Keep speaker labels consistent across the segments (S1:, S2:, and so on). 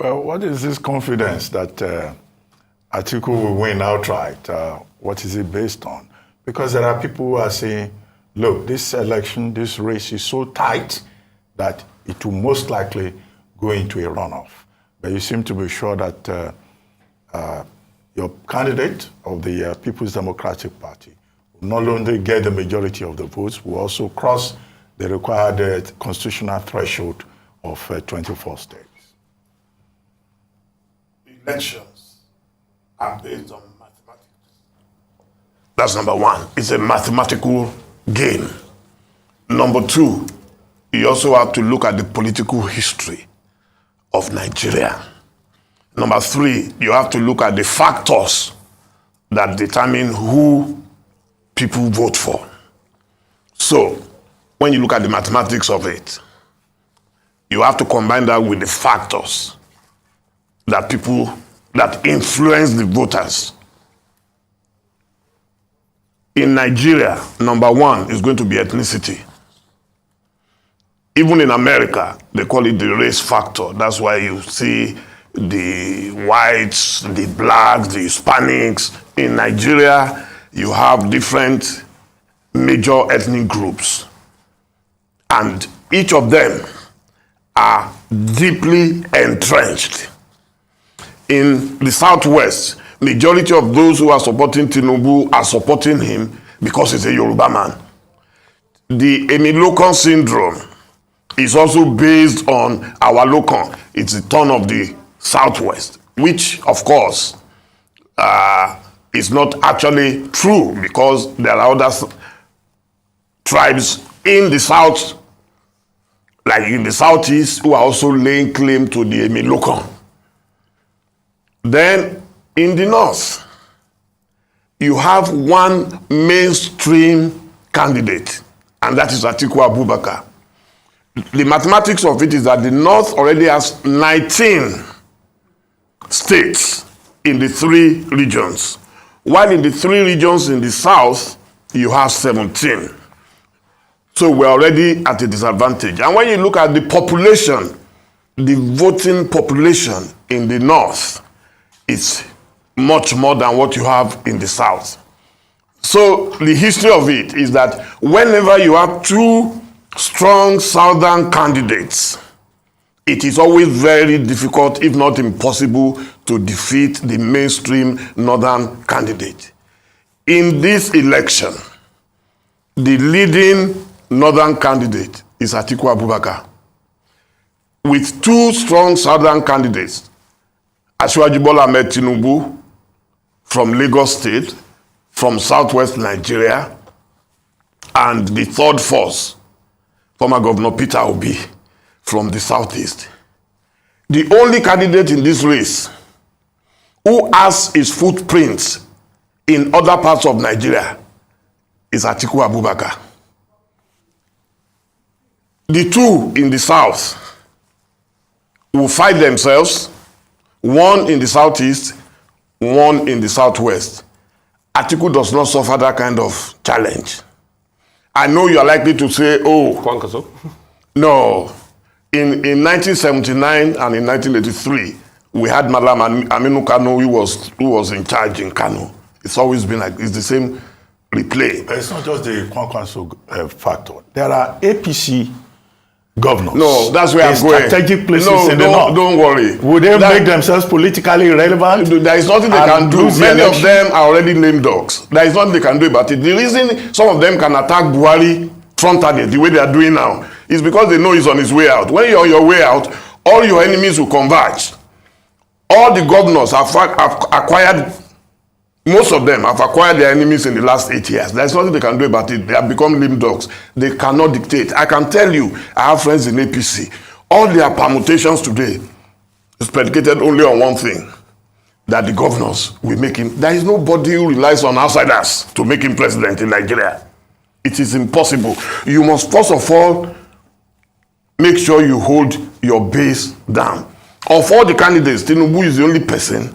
S1: Well, what is this confidence that Atiku will win outright? What is it based on? Because there are people who are saying, look, this election, this race is so tight that it will most likely go into a runoff. But you seem to be sure that your candidate of the People's Democratic Party will not only get the majority of the votes, will also cross the required constitutional threshold of 24 states.
S2: Elections are based on mathematics. That's number one. It's a mathematical game. Number two, you also have to look at the political history of Nigeria. Number three, you have to look at the factors that determine who people vote for. So, when you look at the mathematics of it, you have to combine that with the factors that influence the voters. In Nigeria, number one is going to be ethnicity. Even in America, they call it the race factor. That's why you see the whites, the blacks, the Hispanics. In Nigeria, you have different major ethnic groups. And each of them are deeply entrenched. In the Southwest, majority of those who are supporting Tinubu are supporting him because he's a Yoruba man. The Emilokan syndrome is also based on our Lokan. It's the turn of the Southwest, which, of course, is not actually true because there are other tribes in the South, like in the Southeast, who are also laying claim to the Emilokan. Then, in the North, you have one mainstream candidate, and that is Atiku Abubakar. The mathematics of it is that the North already has 19 states in the 3 regions, while in the 3 regions in the South, you have 17. So we're already at a disadvantage. And when you look at the population, the voting population in the North, it's much more than what you have in the South. So the history of it is that whenever you have 2 strong Southern candidates, it is always very difficult, if not impossible, to defeat the mainstream Northern candidate. In this election, the leading Northern candidate is Atiku Abubakar, with 2 strong Southern candidates, Asiwaju Bola Ahmed Tinubu from Lagos State, from Southwest Nigeria, and the third force, former Governor Peter Obi from the Southeast. The only candidate in this race who has his footprints in other parts of Nigeria is Atiku Abubakar. The 2 in the South will fight themselves, one in the Southeast, one in the Southwest. Atiku does not suffer that kind of challenge. I know you are likely to say, oh,
S3: Kwankaso?
S2: No. In 1979 and in 1983, we had Malam Aminu Kano who was in charge in Kano. It's always been like, it's the same replay.
S1: But it's not just the Kwankaso factor. There are APC governors.
S2: No, that's where I'm going.
S1: Strategic places in the
S2: No,
S1: north.
S2: don't worry.
S1: Would they make themselves politically relevant?
S2: There is nothing they can do. Many of them are already lame dogs. There is nothing they can do about it. The reason some of them can attack Buhari frontally, the way they are doing now, is because they know he's on his way out. When you're on your way out, all your enemies will converge. All the governors have acquired, most of them have acquired their enemies in the last 8 years. There's nothing they can do about it. They have become lame dogs. They cannot dictate. I can tell you, I have friends in APC. All their permutations today is predicated only on one thing, that the governors will make him. There is nobody who relies on outsiders to make him president in Nigeria. It is impossible. You must first of all make sure you hold your base down. Of all the candidates, Tinubu is the only person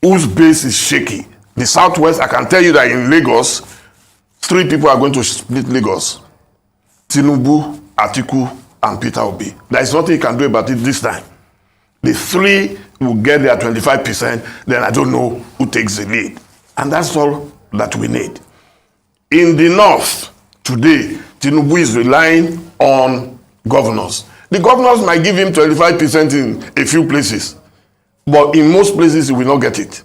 S2: whose base is shaky. The Southwest, I can tell you that in Lagos, 3 people are going to split Lagos. Tinubu, Atiku, and Peter Obi. There is nothing you can do about it this time. the three will get their 25%, then I don't know who takes the lead. And that's all that we need. In the north, today, Tinubu is relying on governors. The governors might give him 25% in a few places, but in most places he will not get it.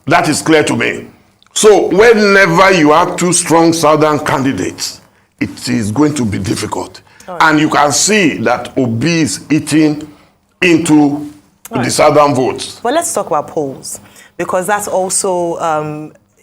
S2: That is clear to me. So whenever you have two strong southern candidates, it is going to be difficult. Right. And you can see that Obi is eating into the southern votes.
S3: Well, let's talk about polls, because that's also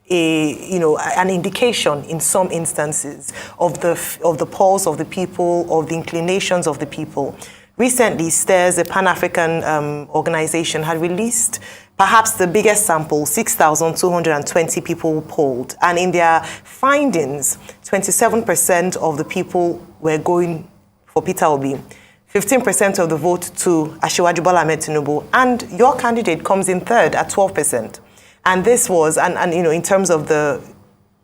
S3: an indication in some instances of the pulse of the people, of the inclinations of the people. Recently, STARS, a Pan-African organization, had released perhaps the biggest sample, 6,220 people polled. And in their findings, 27% of the people were going for Peter Obi, 15% of the vote to Asiwaju Bola Ahmed Tinubu, and your candidate comes in third at 12%. And this was, in terms of the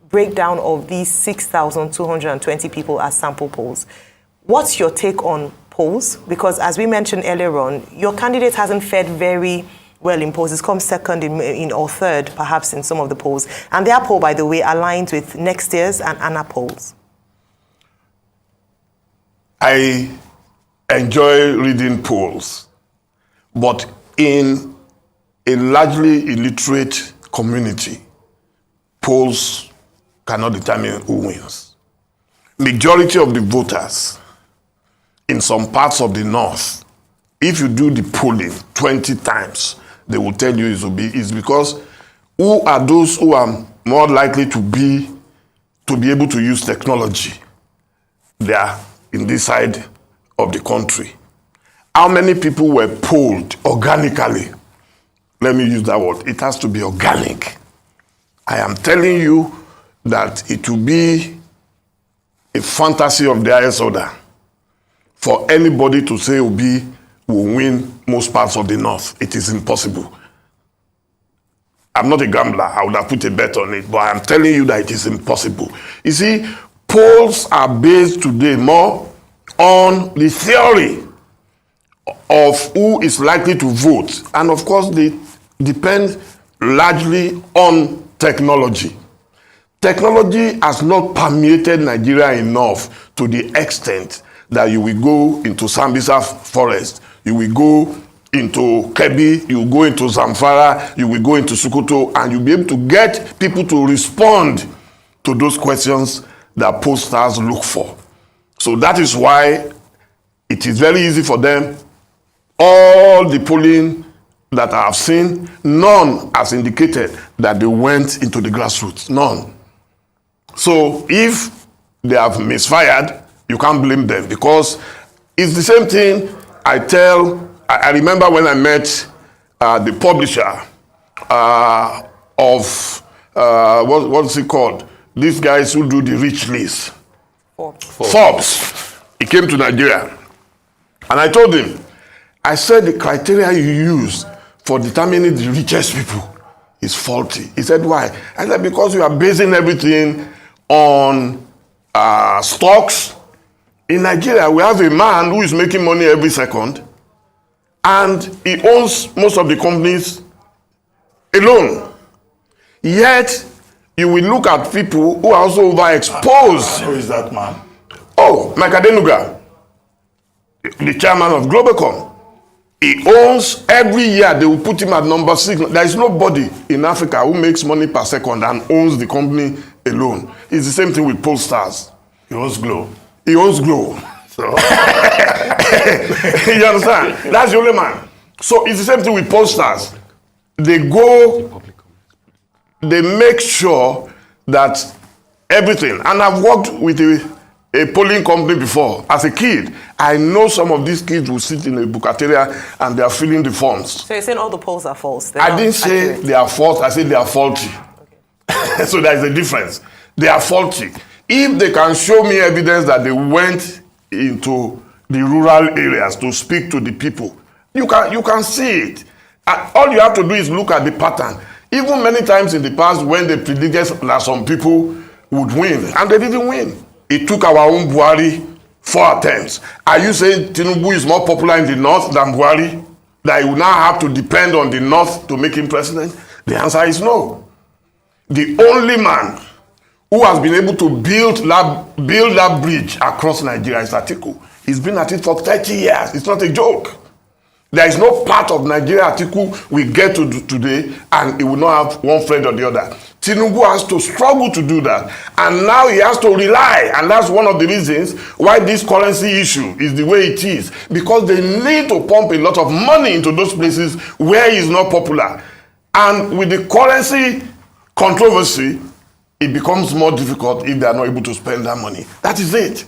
S3: breakdown of these 6,220 people as sample polls, what's your take on polls? Because as we mentioned earlier on, your candidate hasn't fared very well in polls. It's come second in or third, perhaps, in some of the polls. And their poll, by the way, aligns with next year's and ANA polls.
S2: I enjoy reading polls, but in a largely illiterate community, polls cannot determine who wins. Majority of the voters in some parts of the north, if you do the polling 20 times, they will tell you it's because who are those who are more likely to be able to use technology? They are in this side of the country. How many people were polled organically? Let me use that word. It has to be organic. I am telling you that it will be a fantasy of the highest order for anybody to say Obi will win most parts of the north. It is impossible. I'm not a gambler. I would have put a bet on it, but I'm telling you that it is impossible. You see, polls are based today more on the theory of who is likely to vote. And of course, they depend largely on technology. Technology has not permeated Nigeria enough to the extent that you will go into Sambisa forest, you will go into Kebbi, you will go into Zamfara, you will go into Sokoto, and you'll be able to get people to respond to those questions that pollsters look for. So that is why it is very easy for them. All the polling that I have seen, none has indicated that they went into the grassroots. None. So if they have misfired, you can't blame them, because it's the same thing I remember when I met the publisher of, what's it called? These guys who do the rich list. Forbes. He came to Nigeria. And I told him, I said the criteria you use for determining the richest people is faulty. He said, why? I said, because you are basing everything on stocks. In Nigeria, we have a man who is making money every second, and he owns most of the companies alone. Yet, you will look at people who are also overexposed.
S1: Who is that man?
S2: Oh, Mike Adenuga, the chairman of Globacom. He owns, every year they will put him at number 6. There is nobody in Africa who makes money per second and owns the company alone. It's the same thing with pollsters.
S1: He owns Glow.
S2: He owns Glow. So, you understand? That's the only man. So it's the same thing with pollsters. They make sure that everything, and I've worked with a polling company before. As a kid, I know some of these kids will sit in a bukateria and they are filling the forms.
S3: So you're saying all the polls are false?
S2: I didn't say they are false, I said they are faulty. Okay. So there is a difference. They are faulty. If they can show me evidence that they went into the rural areas to speak to the people, you can see it. And all you have to do is look at the pattern. Even many times in the past when they predicted that some people would win, and they didn't win. It took our own Buhari 4 attempts. Are you saying Tinubu is more popular in the north than Buhari? that he will now have to depend on the North to make him president? The answer is no. The only man who has been able to build that bridge across Nigeria is Atiku. He's been at it for 30 years. It's not a joke. There is no part of Nigeria Atiku we get to do today and he will not have one friend or the other. Tinubu has to struggle to do that. And now he has to rely. And that's one of the reasons why this currency issue is the way it is. Because they need to pump a lot of money into those places where he's not popular. And with the currency controversy, it becomes more difficult if they are not able to spend that money. That is it.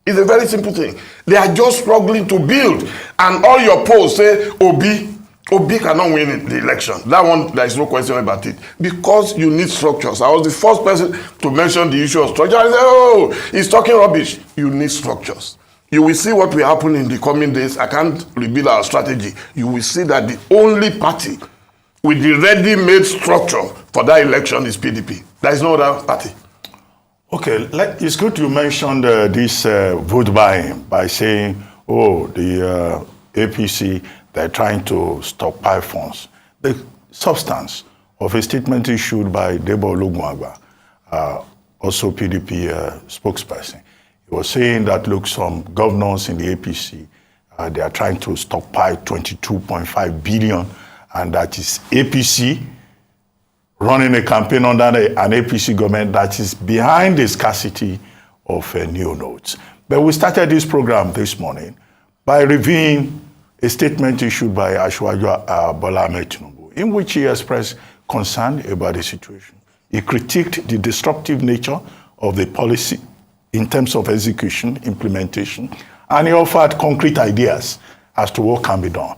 S2: It's a very simple thing. They are just struggling to build. And all your polls say, Obi cannot win the election. That one, there is no question about it. Because you need structures. I was the first person to mention the issue of structure. I said, oh, he's talking rubbish. You need structures. You will see what will happen in the coming days. I can't reveal our strategy. You will see that the only party with the ready-made structure for that election is PDP. There is no other party.
S1: Okay, it's good you mentioned this vote buying by saying, oh, the APC, they're trying to stockpile funds. The substance of a statement issued by Debo Olugunagba, also PDP spokesperson, he was saying that, look, some governors in the APC, they are trying to stockpile 22.5 billion, and that is APC running a campaign under an APC government that is behind the scarcity of new notes. But we started this program this morning by reviewing a statement issued by Asiwaju Bola Ahmed Tinubu, in which he expressed concern about the situation. He critiqued the disruptive nature of the policy in terms of execution, implementation, and he offered concrete ideas as to what can be done.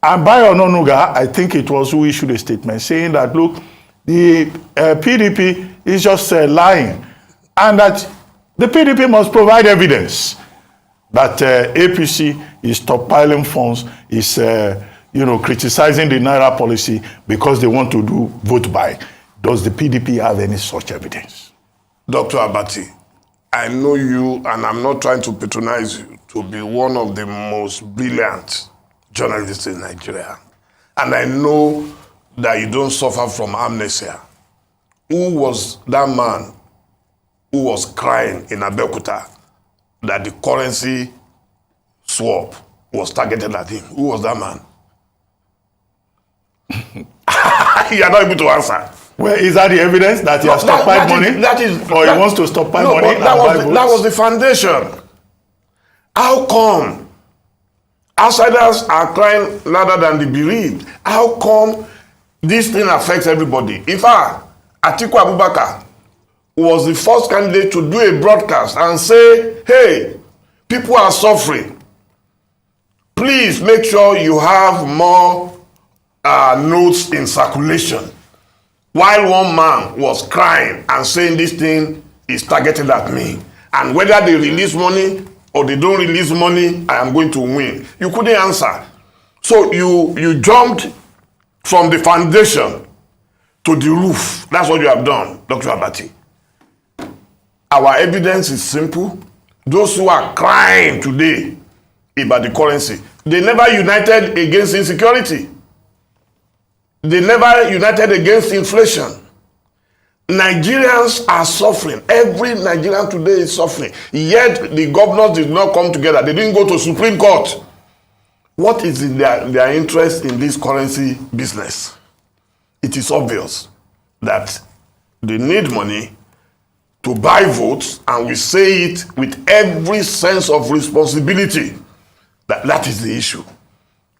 S1: And Bayo Ononuga, I think it was who issued a statement saying that, look, the PDP is just lying, and that the PDP must provide evidence that APC is stockpiling funds, is criticizing the Naira policy because they want to do vote buy. Does the PDP have any such evidence?
S2: Dr. Abati, I know you, and I'm not trying to patronize you, to be one of the most brilliant journalists in Nigeria. And I know that you don't suffer from amnesia. Who was that man who was crying in Abeokuta that the currency swap was targeted at him? Who was that man? You are not able to answer.
S1: Well, is that the evidence that he has stockpiled money? Or he wants to stockpile money and buy votes?
S2: That was the foundation. How come outsiders are crying louder than the bereaved? How come this thing affects everybody? In fact, Atiku Abubakar was the first candidate to do a broadcast and say, hey, people are suffering. Please make sure you have more notes in circulation. While one man was crying and saying this thing is targeted at me. And whether they release money or they don't release money, I am going to win. You couldn't answer. So you jumped from the foundation to the roof. That's what you have done, Dr. Abati. Our evidence is simple. Those who are crying today about the currency, they never united against insecurity. They never united against inflation. Nigerians are suffering. Every Nigerian today is suffering. Yet the governors did not come together. They didn't go to Supreme Court. What is in their interest in this currency business? It is obvious that they need money to buy votes, and we say it with every sense of responsibility that is the issue.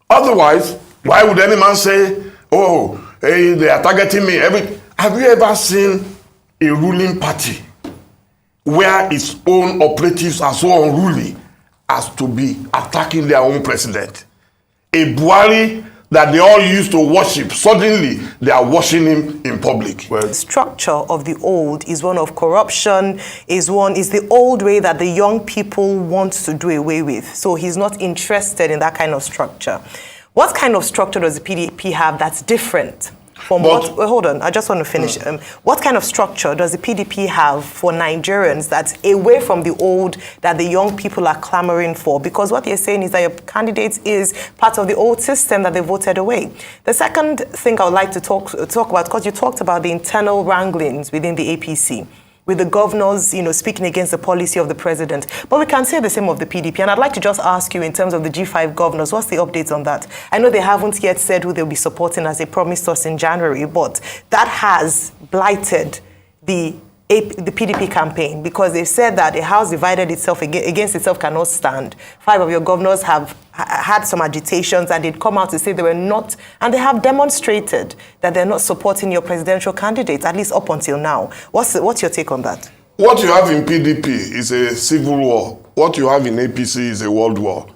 S2: Otherwise, why would any man say, oh, hey, they are targeting me? Have you ever seen a ruling party where its own operatives are so unruly as to be attacking their own president? A Buhari that they all used to worship, suddenly they are worshiping him in public.
S3: Well, the structure of the old is one of corruption, is the old way that the young people want to do away with. So he's not interested in that kind of structure. What kind of structure does the PDP have that's different Hold on, I just want to finish. What kind of structure does the PDP have for Nigerians that's away from the old that the young people are clamoring for? Because what you're saying is that your candidate is part of the old system that they voted away. The second thing I would like to talk about, because you talked about the internal wranglings within the APC, with the governors, speaking against the policy of the president. But we can say the same of the PDP. And I'd like to just ask you, in terms of the G5 governors, what's the updates on that? I know they haven't yet said who they'll be supporting, as they promised us in January, but that has blighted the PDP campaign, because they've said that a house divided itself against itself cannot stand. 5 of your governors have had some agitations, and they'd come out to say they were not, and they have demonstrated that they're not supporting your presidential candidate, at least up until now. What's your take on that?
S2: What you have in PDP is a civil war. What you have in APC is a world war,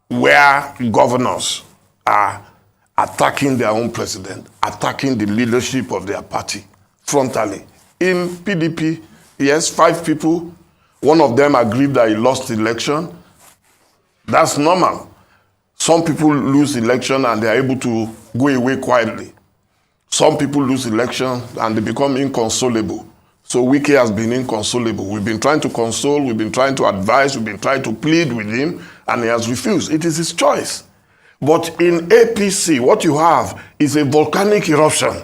S2: where governors are attacking their own president, attacking the leadership of their party frontally. In PDP, yes, 5 people, one of them agreed that he lost the election. That's normal. Some people lose election and they are able to go away quietly. Some people lose election and they become inconsolable. So Wike has been inconsolable. We've been trying to console, we've been trying to advise, we've been trying to plead with him, and he has refused. It is his choice. But in APC, what you have is a volcanic eruption.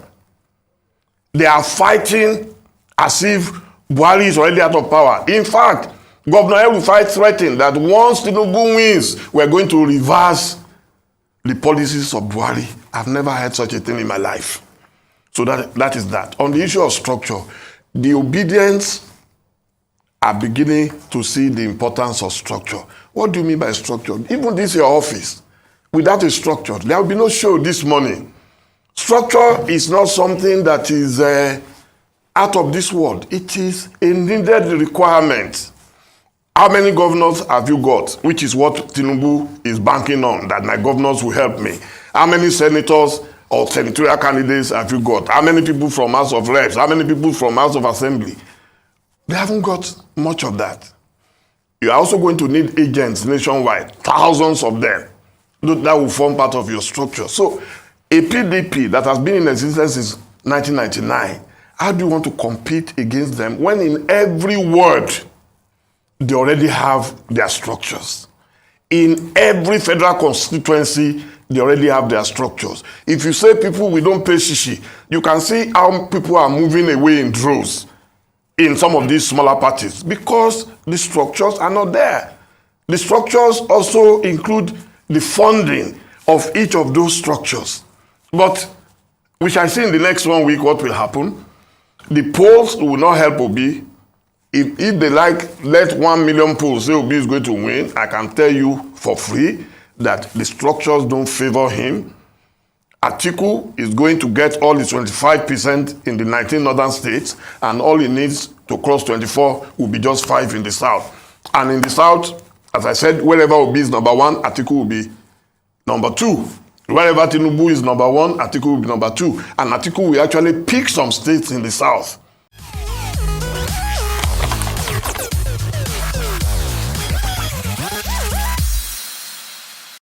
S2: They are fighting as if Buhari is already out of power. In fact, Governor El-Rufai threatened that once Tinubu wins, we're going to reverse the policies of Buhari. I've never heard such a thing in my life. So that is that. On the issue of structure, the obedience are beginning to see the importance of structure. What do you mean by structure? Even this your office, without a structure, there will be no show this morning. Structure is not something that is out of this world. It is a needed requirement. How many governors have you got? Which is what Tinubu is banking on, that my governors will help me. How many senators or senatorial candidates have you got? How many people from House of Reps? How many people from House of Assembly? They haven't got much of that. You are also going to need agents nationwide, thousands of them. That will form part of your structure. So a PDP that has been in existence since 1999, how do you want to compete against them when in every ward they already have their structures? In every federal constituency, they already have their structures. If you say people, we don't pay shishi, you can see how people are moving away in droves in some of these smaller parties because the structures are not there. The structures also include the funding of each of those structures. But we shall see in the next 1 week what will happen. The polls will not help Obi. If they let 1 million polls say Obi is going to win, I can tell you for free that the structures don't favor him. Atiku is going to get all his 25% in the 19 northern states, and all he needs to cross 24 will be just 5 in the south. And in the south, as I said, wherever Obi is number 1, Atiku will be number 2. Wherever Tinubu is number 1, Atiku will be number 2. And Atiku will actually pick some states in the south